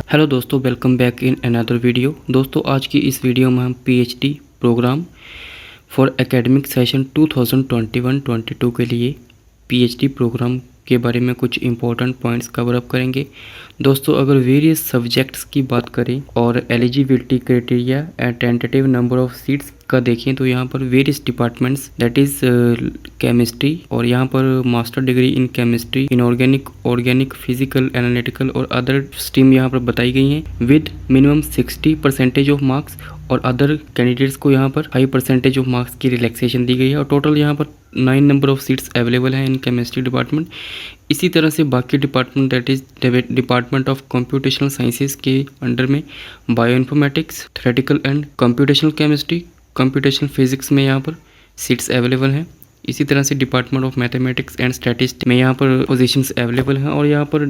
Hello दोस्तों, welcome back in another video. दोस्तों आज की इस वीडियो में हम PhD programme for academic session 2021-22 के लिए पीएचडी प्रोग्राम के बारे में कुछ इंपॉर्टेंट पॉइंट्स कवर अप करेंगे। दोस्तों अगर वेरियस सब्जेक्ट्स की बात करें और eligibility criteria and tentative number of seats का देखें तो यहाँ पर various departments that is chemistry और यहाँ पर master degree in chemistry, inorganic, physical, analytical और अदर स्ट्रीम यहाँ पर बताई गई हैं विद मिनिमम 60% ऑफ मार्क्स और अदर कैंडिडेट्स को यहाँ पर 5% ऑफ मार्क्स की रिलैक्सेशन दी गई है और टोटल यहाँ पर 9 नंबर ऑफ सीट्स अवेलेबल हैं इन केमिस्ट्री डिपार्टमेंट। इसी तरह से बाकी department that is department of computational sciences के अंडर में bio informatics, theoretical and computational chemistry, computational physics में यहाँ पर सीट्स अवेलेबल हैं। इसी तरह से department of mathematics and statistics में यहाँ पर पोजीशंस अवेलेबल हैं और यहाँ पर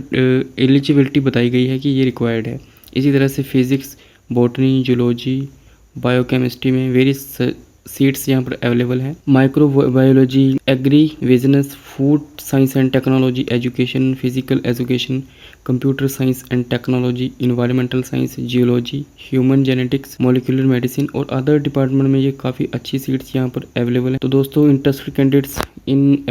एलिजिबिलिटी बताई गई है कि ये रिक्वायर्ड है। इसी तरह से फिजिक्स, बॉटनी, जूलॉजी, बायोकेमिस्ट्री में वेरियस सीट्स यहाँ पर अवेलेबल हैं। Microbiology, agri business, food science and technology, education, physical education, computer science and technology, environmental science, geology, human genetics, molecular medicine और अदर डिपार्टमेंट में ये काफ़ी अच्छी सीट्स यहाँ पर अवेलेबल हैं। तो दोस्तों इंटरेस्टेड कैंडिडेट्स इन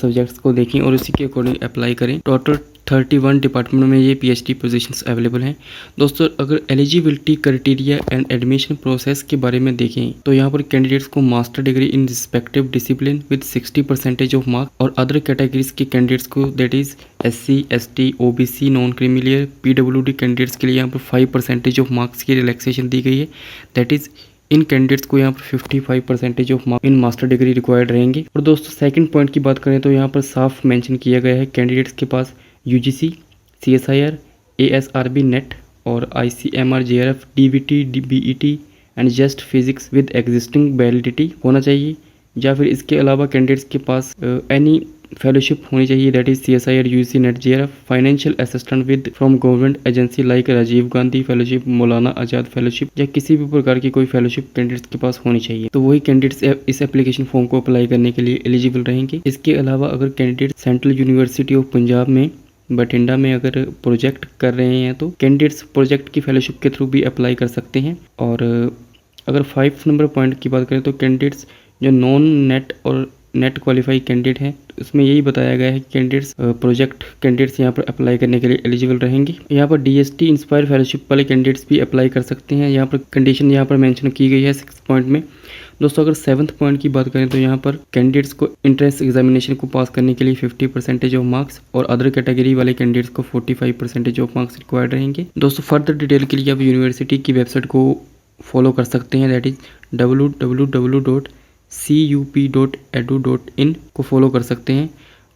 सब्जेक्ट्स को देखें और उसी के अकॉर्डिंग अप्लाई करें। टोटल 31 डिपार्टमेंट में ये पीएचडी पोजीशंस अवेलेबल हैं। दोस्तों अगर eligibility criteria and admission process के बारे में देखें तो यहाँ पर कैंडिडेट्स को master degree in respective discipline with 60% of marks और अदर कैटेगरीज के कैंडिडेट्स को that is SC, ST, OBC, non creamy layer, PWD candidates के लिए यहाँ पर 5% ऑफ मार्क्स की रिलैक्सेशन दी गई है। दैट इज इन कैंडिडेट्स को यहाँ पर 55% of marks in master degree required रहेंगे। और दोस्तों सेकंड पॉइंट की बात करें तो यहाँ पर साफ मेंशन किया गया है कैंडिडेट्स के पास UGC, CSIR, ASRB नेट और ICMR JRF, DVT, BET and just physics with existing validity होना चाहिए या फिर इसके अलावा कैंडिडेट्स के पास एनी फेलोशिप होनी चाहिए that is CSIR, UGC, NET, JRF, financial assistant with from government agency like Rajiv Gandhi fellowship, Maulana Azad fellowship या किसी भी प्रकार की कोई फेलोशिप कैंडिडेट्स के पास होनी चाहिए। तो वही कैंडिडेट्स इस एप्लीकेशन फॉर्म को अप्लाई करने के लिए एलिजिबल रहेंगे। इसके अलावा अगर candidate central university of Punjab में बठिंडा में अगर प्रोजेक्ट कर रहे हैं तो कैंडिडेट्स प्रोजेक्ट की फेलोशिप के थ्रू भी अप्लाई कर सकते हैं। और अगर 5 नंबर पॉइंट की बात करें तो कैंडिडेट्स जो नॉन नेट और नेट क्वालिफाई कैंडिडेट हैं उसमें यही बताया गया है कि कैंडिडेट्स प्रोजेक्ट कैंडिडेट्स यहाँ पर अप्लाई करने के लिए एलिजिबल रहेंगे। यहाँ पर DST इंस्पायर फेलोशिप वाले कैंडिडेट्स भी अप्लाई कर सकते हैं। यहाँ पर कंडीशन यहाँ पर मेंशन की गई है 6 पॉइंट में। दोस्तों अगर 7th पॉइंट की बात करें तो यहाँ पर कैंडिडेट्स को एंट्रेंस एग्जामिनेशन को पास करने के लिए 50% ऑफ मार्क्स और अदर कैटेगरी वाले कैंडिडेट्स को 45% ऑफ मार्क्स रिक्वायर्ड रहेंगे। दोस्तों फर्दर डिटेल के लिए आप यूनिवर्सिटी की वेबसाइट को फॉलो कर सकते हैं दैट इज www.cup.edu.in को फॉलो कर सकते हैं।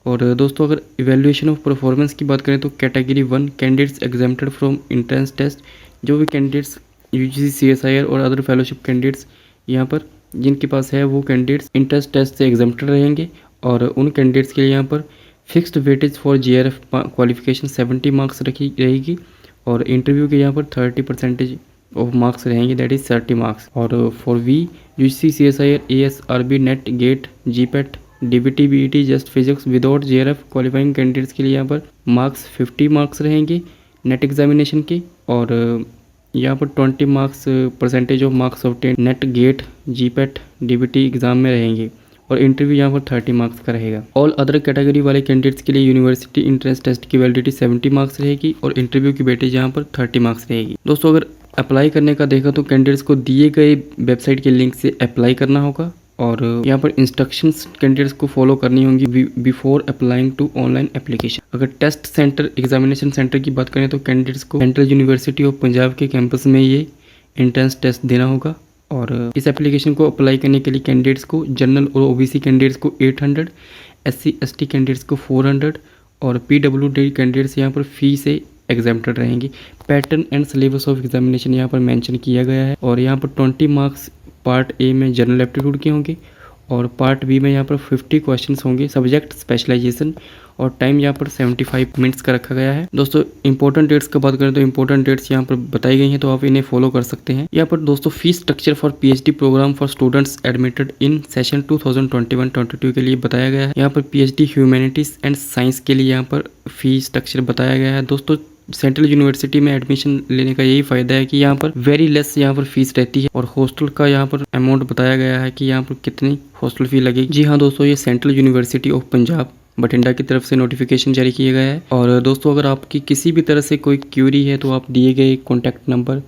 और दोस्तों अगर इवैल्यूएशन ऑफ परफॉर्मेंस की बात करें तो category 1 candidates exempted from entrance test, जो भी कैंडिडेट्स UGC, CSIR और अदर फेलोशिप कैंडिडेट्स यहाँ पर जिनके पास है वो कैंडिडेट्स एंट्रेंस टेस्ट से एग्जाम्प्टेड रहेंगे और उन कैंडिडेट्स के लिए यहाँ पर fixed weightage for JRF qualification 70 marks रखी रहेगी और इंटरव्यू के यहाँ पर 30% ऑफ मार्क्स रहेंगे दैट इज 30 मार्क्स। और for UGC, CSIR, ASRB NET, GATE, GPAT, DVT, BET, just physics without JRF qualifying candidates के लिए यहाँ पर मार्क्स 50 मार्क्स रहेंगे नेट एग्जामिनेशन के और यहाँ पर 20 marks % of marks obtain NET, GATE, GPAT, DVT exam में रहेंगे और इंटरव्यू यहाँ पर 30 मार्क्स का रहेगा। ऑल अदर कैटेगरी वाले कैंडिडेट्स के लिए यूनिवर्सिटी एंट्रेंस टेस्ट की वैलिडिटी 70 मार्क्स रहेगी और इंटरव्यू की वेटेज यहाँ पर 30 मार्क्स रहेगी। दोस्तों अगर अप्लाई करने का देखा तो कैंडिडेट्स को दिए गए वेबसाइट के लिंक से अप्लाई करना होगा और यहाँ पर इंस्ट्रक्शंस कैंडिडेट्स को फॉलो करनी होंगी before applying to online application. अगर टेस्ट सेंटर, एग्जामिनेशन सेंटर की बात करें तो कैंडिडेट्स को सेंट्रल यूनिवर्सिटी ऑफ पंजाब के कैंपस में ये एंट्रेंस टेस्ट देना होगा। और इस एप्लीकेशन को अप्लाई करने के लिए कैंडिडेट्स को जनरल और OBC कैंडिडेट्स को 800, SC, ST कैंडिडेट्स को 400 और PWD कैंडिडेट्स यहाँ पर फी से एग्जाम्प्टेड रहेंगे। Pattern and syllabus of examination यहाँ पर मेंशन किया गया है और यहाँ पर 20 मार्क्स पार्ट A में जनरल एप्टीट्यूड के होंगे और पार्ट बी में यहाँ पर 50 क्वेश्चंस होंगे सब्जेक्ट स्पेशलाइजेशन, और टाइम यहाँ पर 75 मिनट्स का रखा गया है। दोस्तों इंपॉर्टेंट डेट्स का बात करें तो इंपॉर्टेंट डेट्स यहाँ पर बताई गई हैं, तो आप इन्हें फॉलो कर सकते हैं। यहाँ पर दोस्तों fees structure for PhD programme for students admitted in session 2021-22 के लिए बताया गया है। यहाँ पर पीएचडी ह्यूमैनिटीज एंड साइंस के लिए यहाँ पर फीस स्ट्रक्चर बताया गया है। दोस्तों सेंट्रल यूनिवर्सिटी में एडमिशन लेने का यही फ़ायदा है कि यहाँ पर वेरी लेस यहाँ पर फीस रहती है और हॉस्टल का यहाँ पर अमाउंट बताया गया है कि यहाँ पर कितनी हॉस्टल फ़ी लगेगी। जी हाँ दोस्तों, ये central university of Punjab Bathinda की तरफ से नोटिफिकेशन जारी किया गया है। और दोस्तों, अगर आपकी किसी भी तरह से कोई क्यूरी है तो आप दिए गए कॉन्टैक्ट नंबर,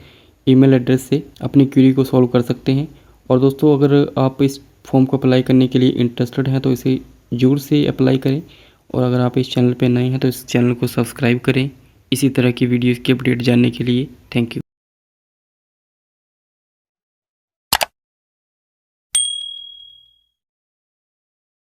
ईमेल एड्रेस से अपनी क्यूरी को सॉल्व कर सकते हैं। और दोस्तों, अगर आप इस फॉर्म को अप्लाई करने के लिए इंटरेस्टेड हैं तो इसे ज़रूर से अप्लाई करें। और अगर आप इस चैनल पर नए हैं तो इस चैनल को सब्सक्राइब करें इसी तरह की वीडियोज़ की अपडेट जानने के लिए। Thank you.